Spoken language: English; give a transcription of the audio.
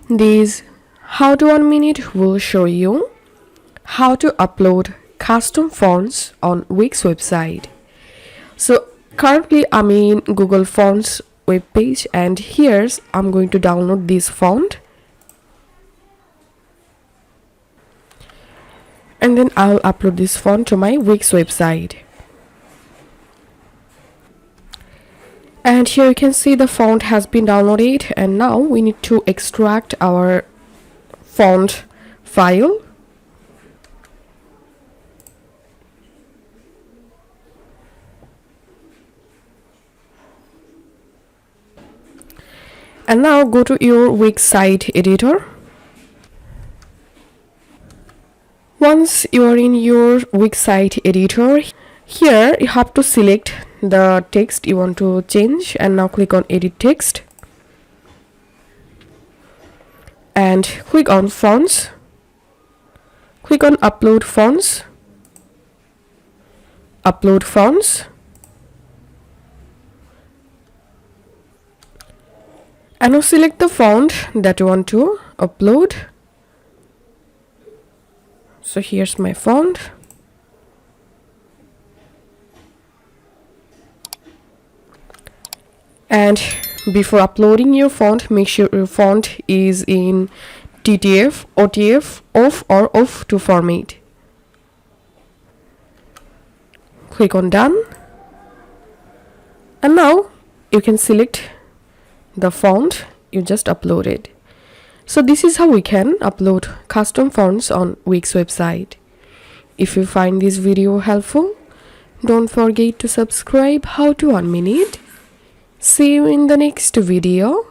This How to 1 Minute will show you how to upload custom fonts on Wix website. So currently I'm in Google Fonts web page, and here's I'm going to download this font, and then I'll upload this font to my Wix website. And here you can see the font has been downloaded, and now we need to extract our font file. And now go to your Wix site editor. Once you are in your Wix site editor, here you have to select the text you want to change, and now click on edit text and click on fonts. Click on upload fonts. Upload fonts. And now select the font that you want to upload. So here's my font. And before uploading your font, make sure your font is in TTF, OTF, OFF or OFF2 format. Click on done. And now you can select the font you just uploaded. So this is how we can upload custom fonts on Wix website. If you find this video helpful, don't forget to subscribe How to 1 Minute. See you in the next video.